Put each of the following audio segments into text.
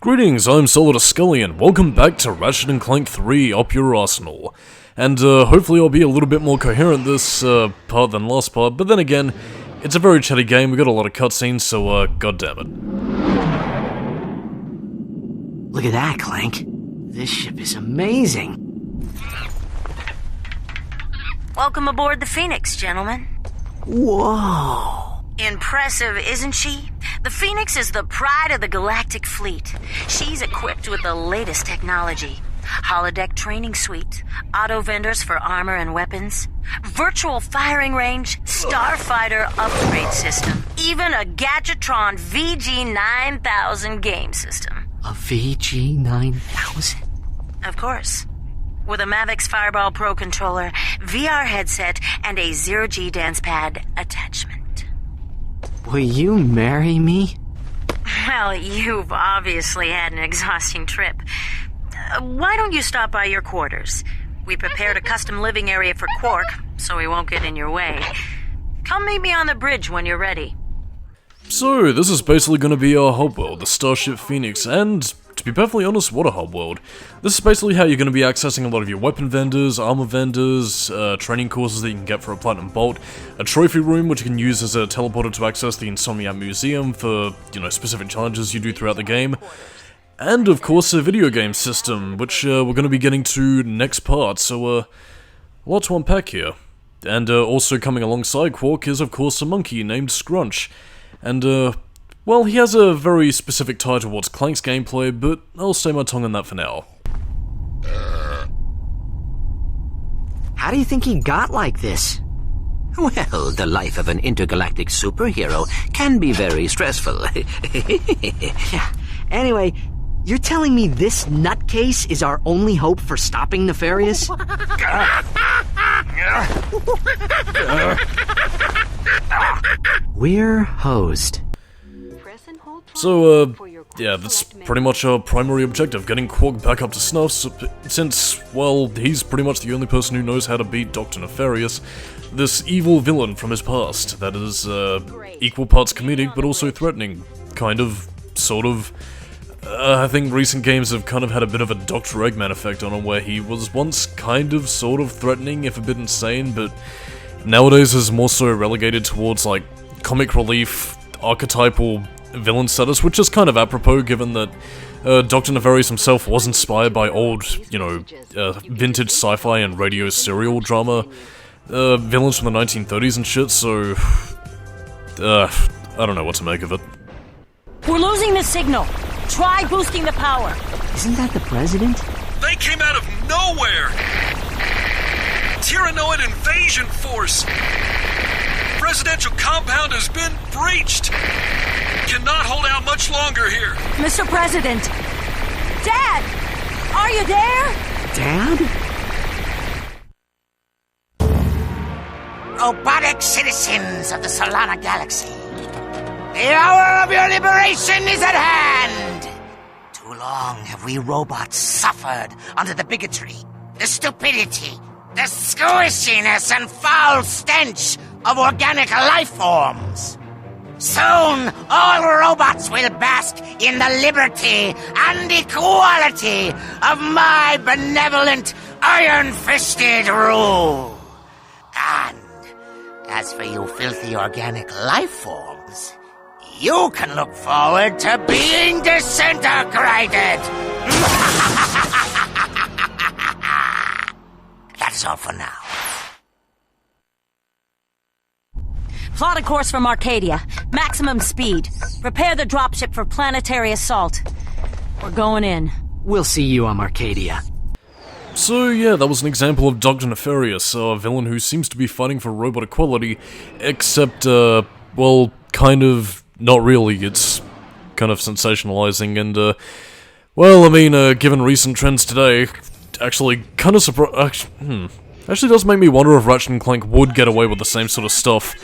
Greetings, I'm Solidus Scully, and welcome back to Ratchet & Clank 3 Up Your Arsenal. And hopefully I'll be a little bit more coherent this part than last part, but then again, it's a very chatty game, we got a lot of cutscenes, so goddammit. Look at that, Clank. This ship is amazing. Welcome aboard the Phoenix, gentlemen. Whoa. Impressive, isn't she? The Phoenix is the pride of the Galactic Fleet. She's equipped with the latest technology. Holodeck training suite, auto vendors for armor and weapons, virtual firing range, starfighter upgrade system, even a Gadgetron VG-9000 game system. A VG-9000? Of course. With a Mavix Fireball Pro controller, VR headset, and a zero-G dance pad attachment. Will you marry me? Well, you've obviously had an exhausting trip. Why don't you stop by your quarters? We prepared a custom living area for Quark, so he won't get in your way. Come meet me on the bridge when you're ready. So, this is basically going to be our hub world, the Starship Phoenix, and to be perfectly honest, what a hub world. This is basically how you're going to be accessing a lot of your weapon vendors, armor vendors, training courses that you can get for a Platinum Bolt, a trophy room which you can use as a teleporter to access the Insomniac Museum for, specific challenges you do throughout the game, and of course a video game system, which we're going to be getting to next part, so a lot to unpack here. And also coming alongside Quark is of course a monkey named Scrunch, and well, he has a very specific tie towards Clank's gameplay, but I'll stay my tongue on that for now. How do you think he got like this? Well, the life of an intergalactic superhero can be very stressful. Yeah. Anyway, you're telling me this nutcase is our only hope for stopping Nefarious? We're hosed. So, yeah, that's pretty much our primary objective, getting Quark back up to snuff, since, well, he's pretty much the only person who knows how to beat Dr. Nefarious, this evil villain from his past, that is, equal parts comedic, but also threatening, kind of, sort of. I think recent games have kind of had a bit of a Dr. Eggman effect on him, where he was once kind of, sort of threatening, if a bit insane, but nowadays is more so relegated towards, like, comic relief, archetypal villain status, which is kind of apropos given that Dr. Nefarious himself was inspired by old, vintage sci-fi and radio serial drama villains from the 1930s and shit, so I don't know what to make of it. We're losing the signal. Try boosting the power. Isn't that the president? They came out of nowhere! Tyrannoid invasion force! Presidential compound has been breached! Cannot hold out much longer here! Mr. President! Dad! Are you there? Dad? Robotic citizens of the Solana Galaxy, the hour of your liberation is at hand! Too long have we robots suffered under the bigotry, the stupidity, the squishiness and foul stench of organic life forms. Soon, all robots will bask in the liberty and equality of my benevolent, iron-fisted rule. And as for you filthy organic life forms, you can look forward to being disintegrated. That's all for now. Plot a course from Arcadia. Maximum speed. Prepare the dropship for planetary assault. We're going in. We'll see you on Arcadia. So yeah, that was an example of Dr. Nefarious, a villain who seems to be fighting for robot equality, except, well, kind of not really. It's kind of sensationalizing and, well, I mean, given recent trends today, actually kind of actually does make me wonder if Ratchet & Clank would get away with the same sort of stuff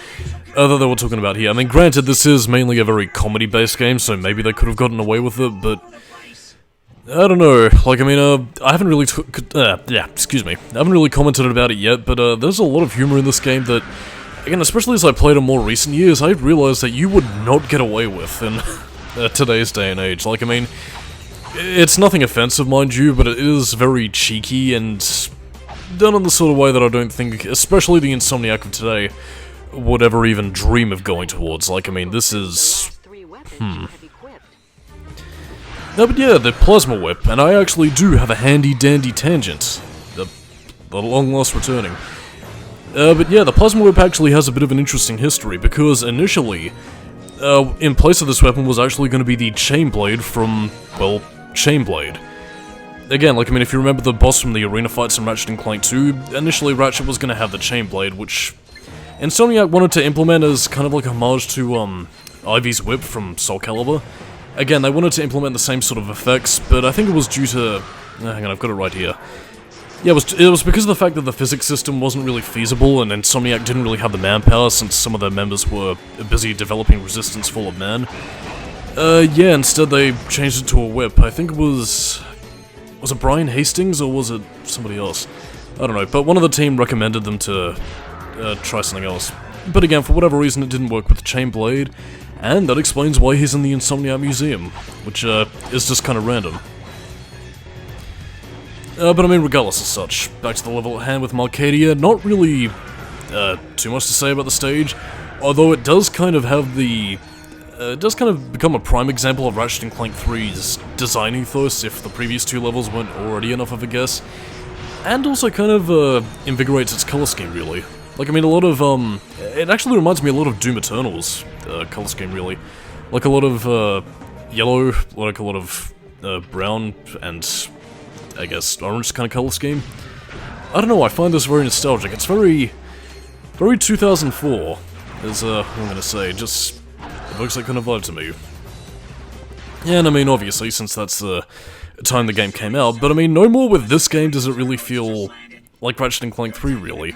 that we're talking about here. I mean, granted, this is mainly a very comedy-based game, so maybe they could have gotten away with it, but I don't know. Like, I mean, I haven't really I haven't really commented about it yet, but there's a lot of humor in this game that, again, especially as I played in more recent years, I realized that you would not get away with in today's day and age. Like, I mean, It's nothing offensive, mind you, but it is very cheeky and done in the sort of way that I don't think, especially the Insomniac of today, would ever even dream of going towards. Like, I mean, this is... No, but yeah, the Plasma Whip, and I actually do have a handy-dandy tangent. The long lost returning. But yeah, the Plasma Whip actually has a bit of an interesting history, because initially, in place of this weapon was actually going to be the Chainblade from, well, Chainblade. Again, like, I mean, if you remember the boss from the arena fights in Ratchet & Clank 2, initially Ratchet was going to have the Chainblade, which Insomniac wanted to implement as kind of like a homage to, Ivy's Whip from Soul Calibur. Again, they wanted to implement the same sort of effects, but I think it was due to... hang on, I've got it right here. Yeah, it was because of the fact that the physics system wasn't really feasible, and Insomniac didn't really have the manpower since some of their members were busy developing Resistance Fall of Man. Yeah, instead they changed it to a whip. I think it was... Was it Brian Hastings, or was it somebody else? I don't know, but one of the team recommended them to try something else. But again, for whatever reason, it didn't work with Chainblade, and that explains why he's in the Insomniac Museum, which is just kind of random. But I mean, regardless of such, back to the level at hand with Marcadia, not really too much to say about the stage, although it does kind of have the... it does kind of become a prime example of Ratchet & Clank 3's design ethos, if the previous two levels weren't already enough of a guess, and also kind of invigorates its color scheme, really. Like, I mean, a lot of, it actually reminds me a lot of Doom Eternal's color scheme, really. Like a lot of yellow, like a lot of brown, and I guess orange kind of color scheme. I don't know, I find this very nostalgic. It's very 2004, is what I'm gonna say. Just evokes that kind of vibe to me. Yeah, and I mean, obviously, since that's the time the game came out, but I mean, no more with this game does it really feel like Ratchet & Clank 3, really.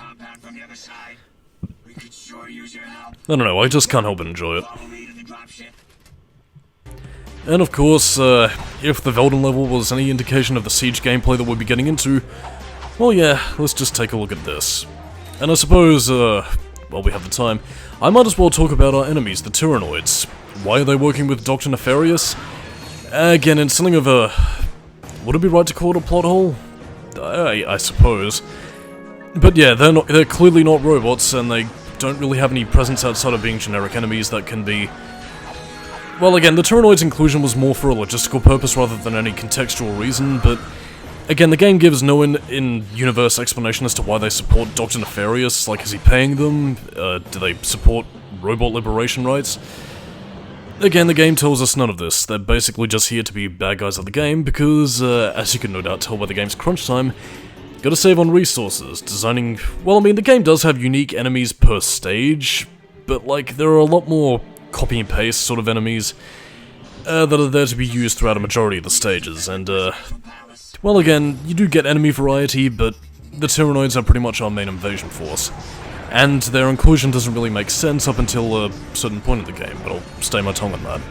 I don't know, I just can't help but enjoy it. And of course, if the Velden level was any indication of the Siege gameplay that we'll be getting into, well yeah, let's just take a look at this. And I suppose, while we have the time, I might as well talk about our enemies, the Tyrannoids. Why are they working with Dr. Nefarious? Again, in something of a... would it be right to call it a plot hole? I suppose. But yeah, they're clearly not robots, and they don't really have any presence outside of being generic enemies that can be... Well, again, the Tyrannoids' inclusion was more for a logistical purpose rather than any contextual reason, but... Again, the game gives no in-universe explanation as to why they support Dr. Nefarious. Like, is he paying them? Do they support robot liberation rights? Again, the game tells us none of this. They're basically just here to be bad guys of the game, because, as you can no doubt tell by the game's crunch time, gotta save on resources, designing... Well, I mean, the game does have unique enemies per stage, but, like, there are a lot more copy and paste sort of enemies that are there to be used throughout a majority of the stages, and, well, again, you do get enemy variety, but the Tyrannoids are pretty much our main invasion force. And their inclusion doesn't really make sense up until a certain point in the game, but I'll stay my tongue on that.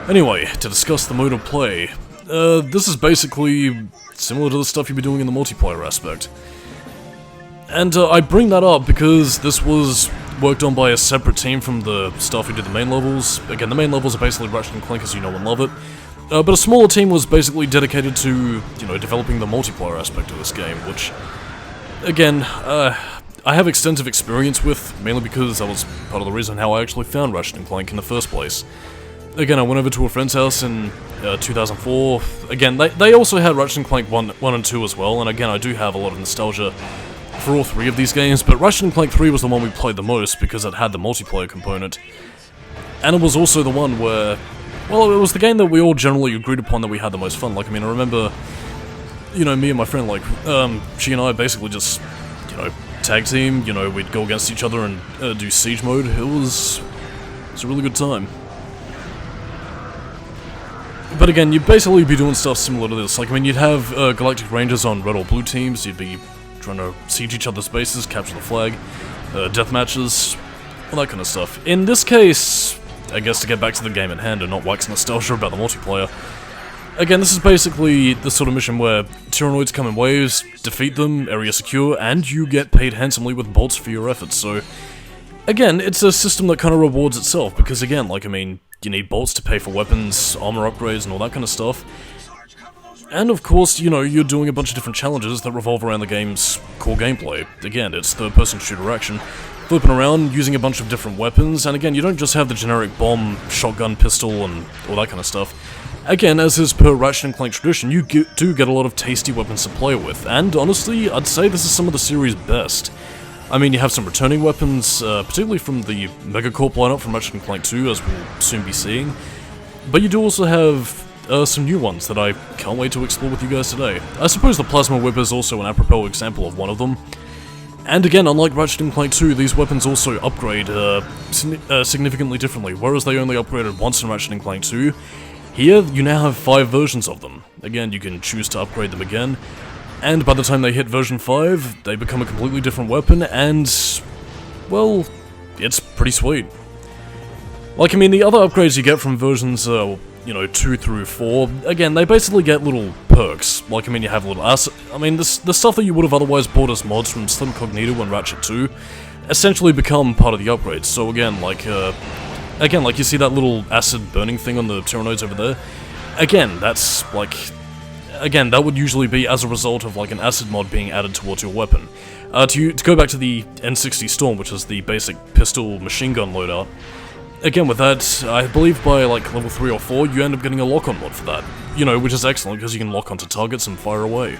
Anyway, to discuss the mode of play, this is basically similar to the stuff you'd be doing in the multiplayer aspect. And I bring that up because this was worked on by a separate team from the staff who did the main levels. Again, the main levels are basically Ratchet & Clank as you know and love it. But a smaller team was basically dedicated to, you know, developing the multiplayer aspect of this game, which, again, I have extensive experience with, mainly because that was part of the reason how I actually found Ratchet & Clank in the first place. Again, I went over to a friend's house in 2004. Again, they also had Ratchet & Clank 1 and 2 as well, and again, I do have a lot of nostalgia for all three of these games, but Ratchet & Clank 3 was the one we played the most because it had the multiplayer component. And it was also the one where... Well, it was the game that we all generally agreed upon that we had the most fun. Like, I mean, I remember, you know, me and my friend, like, she and I basically just, you know, tag team, you know, we'd go against each other and do Siege mode. It was a really good time. But again, you'd basically be doing stuff similar to this. Like, I mean, you'd have Galactic Rangers on red or blue teams, you'd be trying to siege each other's bases, capture the flag, death matches, all that kind of stuff. In this case... I guess to get back to the game at hand and not wax nostalgia about the multiplayer. Again, this is basically the sort of mission where Tyrannoids come in waves, defeat them, area secure, and you get paid handsomely with bolts for your efforts, so... Again, it's a system that kind of rewards itself, because again, like, I mean, you need bolts to pay for weapons, armor upgrades, and all that kind of stuff. And of course, you know, you're doing a bunch of different challenges that revolve around the game's core gameplay. Again, it's third-person shooter action, flipping around, using a bunch of different weapons, and again, you don't just have the generic bomb, shotgun, pistol, and all that kind of stuff. Again, as is per Ratchet & Clank tradition, you do get a lot of tasty weapons to play with, and honestly, I'd say this is some of the series' best. I mean, you have some returning weapons, particularly from the Megacorp lineup from Ratchet & Clank 2, as we'll soon be seeing, but you do also have some new ones that I can't wait to explore with you guys today. I suppose the Plasma Whip is also an apropos example of one of them. And again, unlike Ratchet & Clank 2, these weapons also upgrade significantly differently. Whereas they only upgraded once in Ratchet & Clank 2, here you now have 5 versions of them. Again, you can choose to upgrade them again, and by the time they hit version 5, they become a completely different weapon, and, well, it's pretty sweet. Like, I mean, the other upgrades you get from versions, you know, 2 through 4, again, they basically get little perks. Like, I mean, you have little the stuff that you would have otherwise bought as mods from Slim Cognito and Ratchet 2, essentially become part of the upgrades. So again, like you see that little acid burning thing on the Tyrannoids over there? Again, that's, like, again, that would usually be as a result of, like, an acid mod being added towards your weapon. To go back to the N60 Storm, which is the basic pistol machine gun loadout, again, with that, I believe by, like, level 3 or 4, you end up getting a lock-on mod for that. You know, which is excellent, because you can lock onto targets and fire away.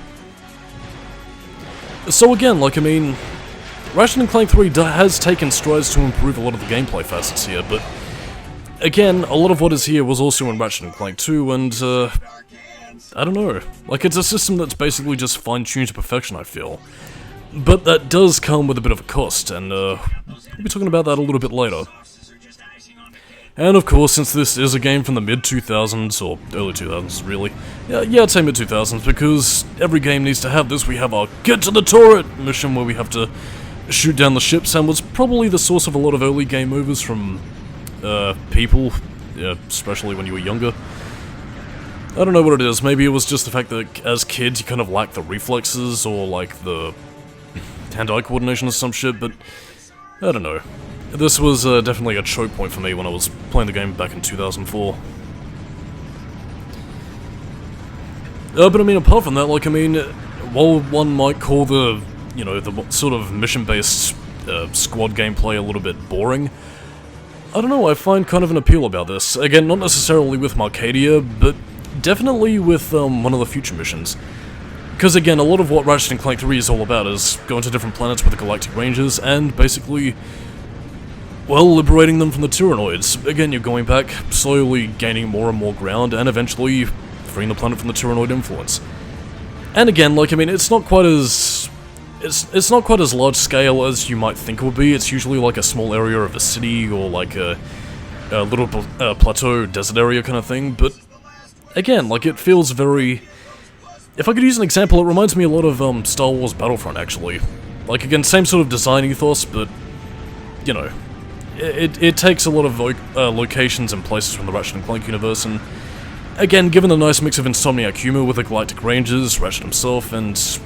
So again, like, I mean, Ratchet & Clank 3 has taken strides to improve a lot of the gameplay facets here, but again, a lot of what is here was also in Ratchet & Clank 2, and, I don't know. Like, it's a system that's basically just fine-tuned to perfection, I feel. But that does come with a bit of a cost, and, we'll be talking about that a little bit later. And of course, since this is a game from the mid-2000s, or early 2000s, really. Yeah, I'd say mid-2000s, because every game needs to have this. We have our Get to the Turret mission where we have to shoot down the ships, and was probably the source of a lot of early game overs from, people, especially when you were younger. I don't know what it is, maybe it was just the fact that as kids you kind of lack the reflexes, or like the hand-eye coordination or some shit, but I don't know. This was definitely a choke point for me when I was playing the game back in 2004. But I mean, apart from that, like, I mean, while one might call the, you know, the sort of mission-based squad gameplay a little bit boring, I don't know, I find kind of an appeal about this. Again, not necessarily with Marcadia, but definitely with one of the future missions. Because again, a lot of what Ratchet & Clank 3 is all about is going to different planets with the Galactic Rangers, and basically, well, liberating them from the Tyrannoids. Again, you're going back, slowly gaining more and more ground, and eventually freeing the planet from the Tyrannoid influence. And again, like, I mean, it's not quite as... It's not quite as large scale as you might think it would be. It's usually like a small area of a city, or like a little plateau desert area kind of thing, but again, like, it feels very... If I could use an example, it reminds me a lot of Star Wars Battlefront, actually. Like, again, same sort of design ethos, but, you know, it takes a lot of locations and places from the Ratchet & Clank universe, and again, given a nice mix of Insomniac humor with the Galactic Rangers, Ratchet himself, and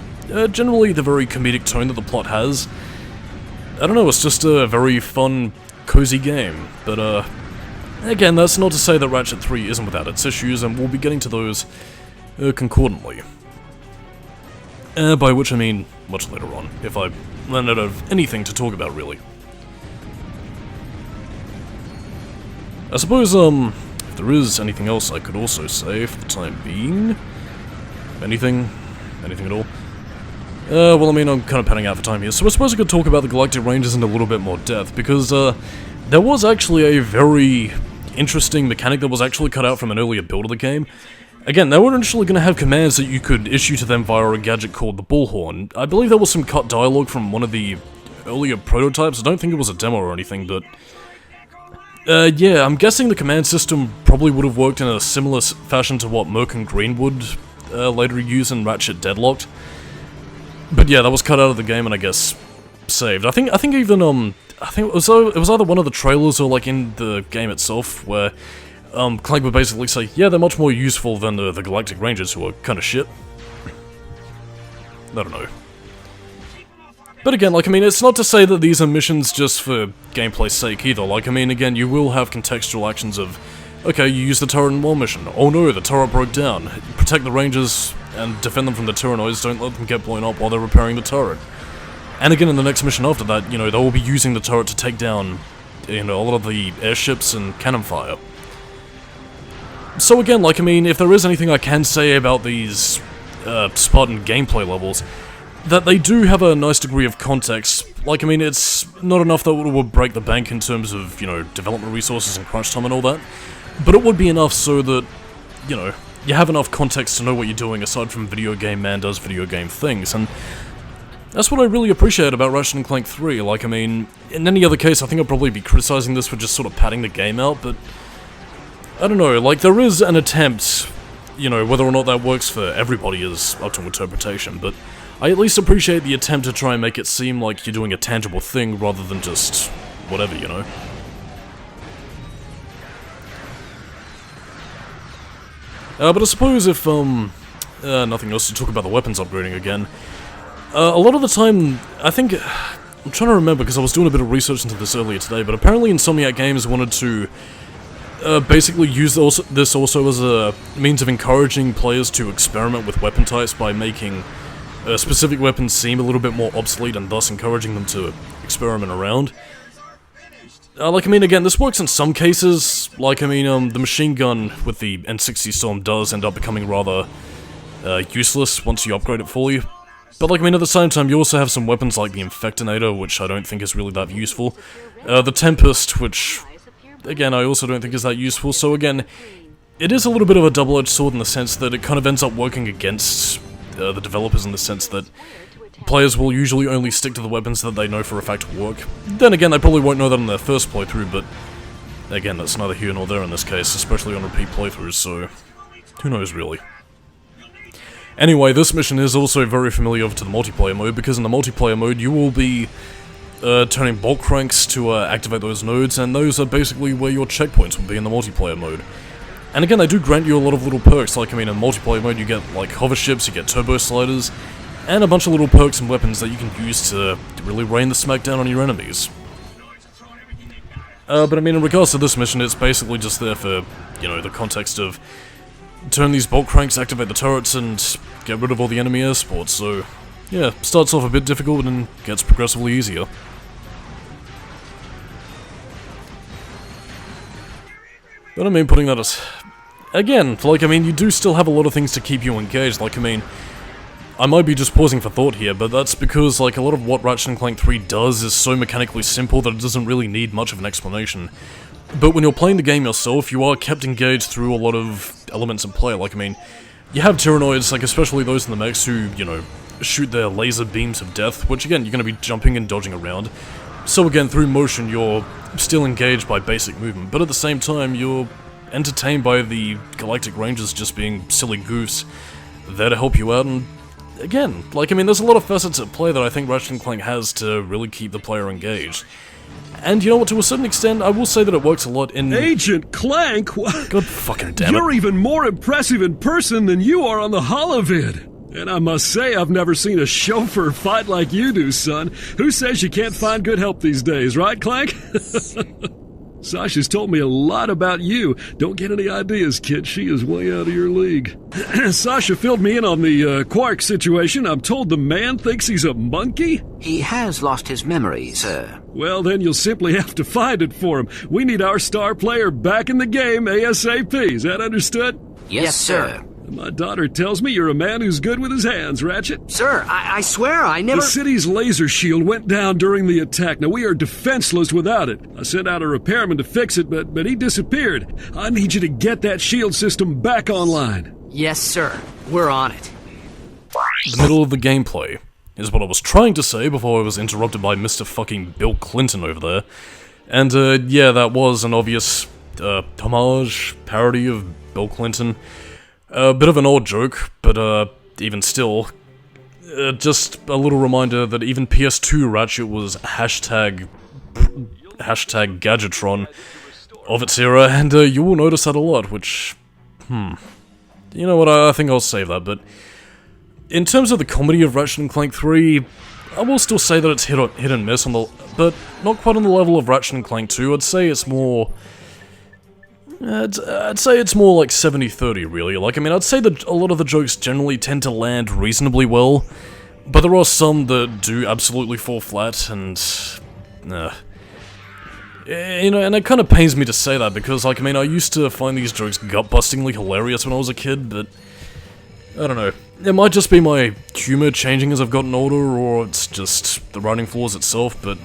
generally the very comedic tone that the plot has, I don't know, it's just a very fun, cozy game. But, again, that's not to say that Ratchet 3 isn't without its issues, and we'll be getting to those concordantly. By which I mean much later on, if I run out of anything to talk about, really. I suppose, if there is anything else I could also say for the time being... Anything at all? Well, I mean, I'm kind of panning out for time here, so I suppose I could talk about the Galactic Rangers in a little bit more depth, because, there was actually a very interesting mechanic that was actually cut out from an earlier build of the game. Again, they were initially going to have commands that you could issue to them via a gadget called the Bullhorn. I believe there was some cut dialogue from one of the earlier prototypes. I don't think it was a demo or anything, but... yeah, I'm guessing the command system probably would have worked in a similar fashion to what Merc and Greenwood later used in Ratchet Deadlocked. But yeah, that was cut out of the game and I guess saved. I think even, I think it was either one of the trailers or like in the game itself where... Clank would basically say, yeah, they're much more useful than the Galactic Rangers, who are kinda shit. I don't know. But again, like, I mean, it's not to say that these are missions just for gameplay's sake either. Like, I mean, again, you will have contextual actions of Okay, you use the turret in one mission. Oh no, the turret broke down. Protect the rangers and defend them from the Tyrannoids, don't let them get blown up while they're repairing the turret. And again, in the next mission after that, you know, they will be using the turret to take down, you know, a lot of the airships and cannon fire. So again, like, I mean, if there is anything I can say about these Spartan gameplay levels, that they do have a nice degree of context. Like, I mean, it's not enough that it would break the bank in terms of, you know, development resources and crunch time and all that, but it would be enough so that, you know, you have enough context to know what you're doing aside from video game man does video game things, and that's what I really appreciate about Ratchet & Clank 3. Like, I mean, in any other case, I think I'd probably be criticizing this for just sort of padding the game out, but I don't know, like, there is an attempt, you know, whether or not that works for everybody is up to interpretation, but I at least appreciate the attempt to try and make it seem like you're doing a tangible thing rather than just whatever, you know? But I suppose if, nothing else to talk about the weapons upgrading again, a lot of the time, I think, I'm trying to remember because I was doing a bit of research into this earlier today, but apparently Insomniac Games wanted to basically use this also as a means of encouraging players to experiment with weapon types by making specific weapons seem a little bit more obsolete and thus encouraging them to experiment around. Like, I mean, again, this works in some cases. Like, I mean, the machine gun with the N60 Storm does end up becoming rather useless once you upgrade it fully. But, like, I mean, at the same time, you also have some weapons like the Infectinator, which I don't think is really that useful. The Tempest, which, again, I also don't think is that useful. So, again, it is a little bit of a double-edged sword in the sense that it kind of ends up working against the developers in the sense that players will usually only stick to the weapons that they know for a fact work. Then again, they probably won't know that in their first playthrough, but again, that's neither here nor there in this case, especially on repeat playthroughs, so who knows really. Anyway, this mission is also very familiar to the multiplayer mode, because in the multiplayer mode you will be turning bolt cranks to activate those nodes, and those are basically where your checkpoints will be in the multiplayer mode. And again, they do grant you a lot of little perks, like, I mean, in multiplayer mode you get, like, hover ships, you get turbo sliders, and a bunch of little perks and weapons that you can use to really rain the smack down on your enemies. But I mean, in regards to this mission, it's basically just there for, you know, the context of turn these bolt cranks, activate the turrets, and get rid of all the enemy air supports, so yeah, starts off a bit difficult and gets progressively easier. But I mean, putting that as... again, like, I mean, you do still have a lot of things to keep you engaged, like, I mean, I might be just pausing for thought here, but that's because, like, a lot of what Ratchet & Clank 3 does is so mechanically simple that it doesn't really need much of an explanation. But when you're playing the game yourself, you are kept engaged through a lot of elements in play, like, I mean, you have Tyrannoids, like, especially those in the mechs who, you know, shoot their laser beams of death, which again, you're going to be jumping and dodging around. So again, through motion, you're still engaged by basic movement, but at the same time, you're entertained by the Galactic Rangers just being silly goofs there to help you out, and again, like, I mean, there's a lot of facets at play that I think Ratchet & Clank has to really keep the player engaged. And you know what, to a certain extent, I will say that it works a lot in... Agent Clank? God fucking damn it. You're even more impressive in person than you are on the holovid. And I must say, I've never seen a chauffeur fight like you do, son. Who says you can't find good help these days, right, Clank? Sasha's told me a lot about you. Don't get any ideas, kid. She is way out of your league. Sasha filled me in on the Quark situation. I'm told the man thinks he's a monkey? He has lost his memory, sir. Well, then you'll simply have to find it for him. We need our star player back in the game ASAP. Is that understood? Yes, sir. My daughter tells me you're a man who's good with his hands, Ratchet. Sir, I swear I never... The city's laser shield went down during the attack. Now, we are defenseless without it. I sent out a repairman to fix it, but he disappeared. I need you to get that shield system back online. Yes, sir. We're on it. The middle of the gameplay is what I was trying to say before I was interrupted by Mr. fucking Bill Clinton over there. And, yeah, that was an obvious, homage, parody of Bill Clinton. A bit of an old joke, but even still, just a little reminder that even PS2 Ratchet was hashtag Gadgetron of its era, and you will notice that a lot, which, you know what, I think I'll save that, but in terms of the comedy of Ratchet & Clank 3, I will still say that it's hit and miss on the, but not quite on the level of Ratchet & Clank 2. I'd say it's more, I'd say it's more like 70-30, really. Like, I mean, I'd say that a lot of the jokes generally tend to land reasonably well, but there are some that do absolutely fall flat, and... You know, and it kind of pains me to say that, because, like, I mean, I used to find these jokes gut-bustingly hilarious when I was a kid, but... I don't know. It might just be my humor changing as I've gotten older, or it's just the writing flaws itself, but...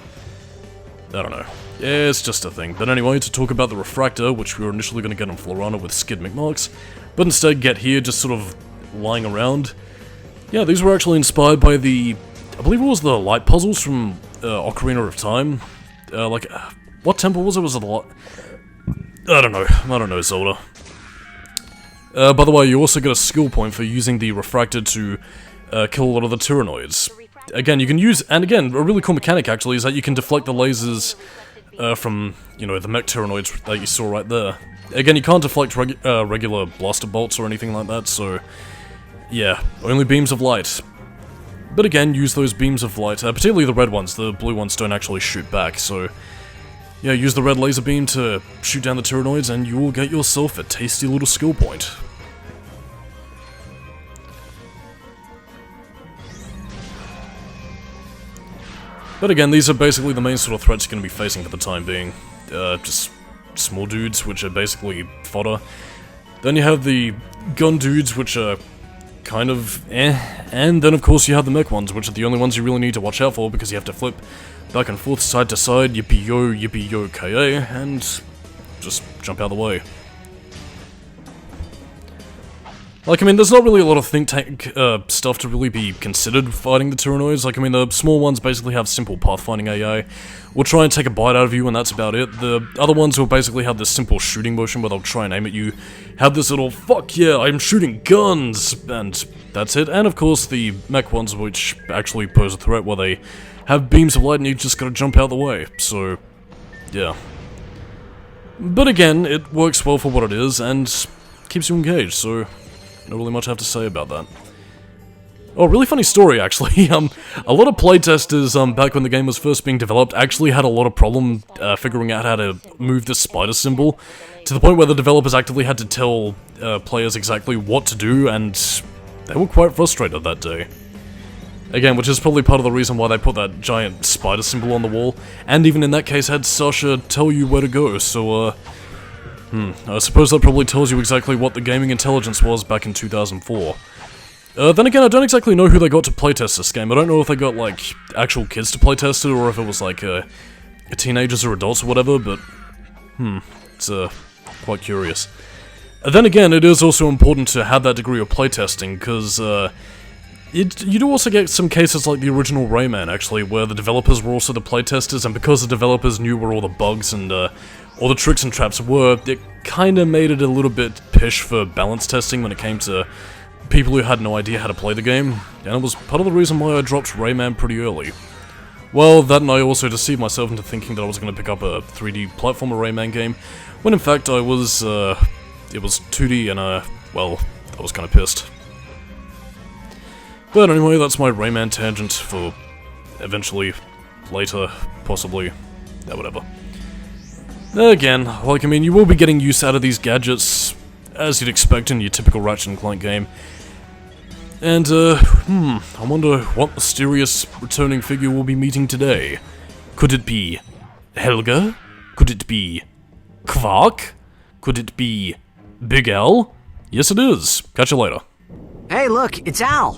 I don't know. Yeah, it's just a thing. But anyway, to talk about the Refractor, which we were initially going to get on Florana with Skid McMarks, but instead get here just sort of lying around. Yeah, these were actually inspired by the... I believe it was the light puzzles from Ocarina of Time. What temple was it? Was it the light... I don't know, Zelda. By the way, you also get a skill point for using the Refractor to kill a lot of the Tyrannoids. Again, you can use... And again, a really cool mechanic, actually, is that you can deflect the lasers from, you know, the mech Tyrannoids that you saw right there. Again, you can't deflect regular blaster bolts or anything like that, so... Yeah, only beams of light. But again, use those beams of light, particularly the red ones. The blue ones don't actually shoot back, so... Yeah, use the red laser beam to shoot down the Tyrannoids, and you will get yourself a tasty little skill point. But again, these are basically the main sort of threats you're going to be facing for the time being. Just small dudes, which are basically fodder. Then you have the gun dudes, which are kind of and then of course you have the mech ones, which are the only ones you really need to watch out for, because you have to flip back and forth, side to side, yippee-yo, ka, and just jump out of the way. Like, I mean, there's not really a lot of think tank stuff to really be considered fighting the Tyrannoids. Like, I mean, the small ones basically have simple pathfinding AI. Will try and take a bite out of you, and that's about it. The other ones will basically have this simple shooting motion where they'll try and aim at you. Have this little, fuck yeah, I'm shooting guns! And that's it. And of course, the mech ones, which actually pose a threat, where they have beams of light and you just gotta jump out of the way. So, yeah. But again, it works well for what it is, and keeps you engaged, so... Not really much I have to say about that. Oh, really funny story, actually. A lot of playtesters, back when the game was first being developed, actually had a lot of problem figuring out how to move the spider symbol, to the point where the developers actively had to tell players exactly what to do, and they were quite frustrated that day. Again, which is probably part of the reason why they put that giant spider symbol on the wall, and even in that case had Sasha tell you where to go, so, I suppose that probably tells you exactly what the gaming intelligence was back in 2004. Then again, I don't exactly know who they got to playtest this game. I don't know if they got, like, actual kids to playtest it, or if it was, like, teenagers or adults or whatever, but, it's, quite curious. Then again, it is also important to have that degree of playtesting, because, you do also get some cases like the original Rayman, actually, where the developers were also the playtesters, and because the developers knew where all the bugs and, all the tricks and traps were, it kinda made it a little bit pish for balance testing when it came to people who had no idea how to play the game, and it was part of the reason why I dropped Rayman pretty early. Well, that and I also deceived myself into thinking that I was going to pick up a 3D platformer Rayman game, when in fact I was, it was 2D and, well, I was kinda pissed. But anyway, that's my Rayman tangent for eventually, later, possibly, whatever. Again, like, I mean, you will be getting use out of these gadgets, as you'd expect in your typical Ratchet & Clank game. And, I wonder what mysterious returning figure we'll be meeting today. Could it be Helga? Could it be Quark? Could it be Big Al? Yes, it is. Catch you later. Hey, look, it's Al.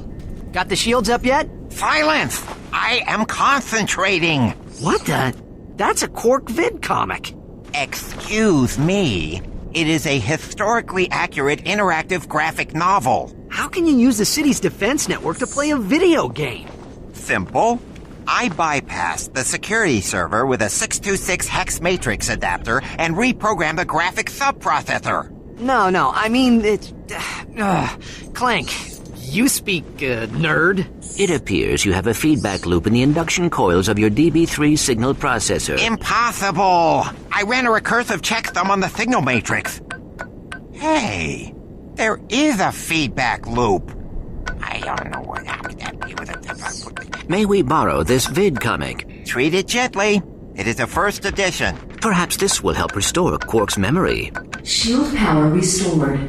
Got the shields up yet? Silence! I am concentrating! What the? That's a Quark vid comic. Excuse me. It is a historically accurate interactive graphic novel. How can you use the city's defense network to play a video game? Simple. I bypassed the security server with a 626 hex matrix adapter and reprogrammed the graphic subprocessor. No, I mean, it's... Clank, you speak, nerd. It appears you have a feedback loop in the induction coils of your DB3 signal processor. Impossible! I ran a recursive checksum on the signal matrix. Hey, there is a feedback loop. I don't know what happened. May we borrow this vid comic? Treat it gently. It is a first edition. Perhaps this will help restore Quark's memory. Shield power restored.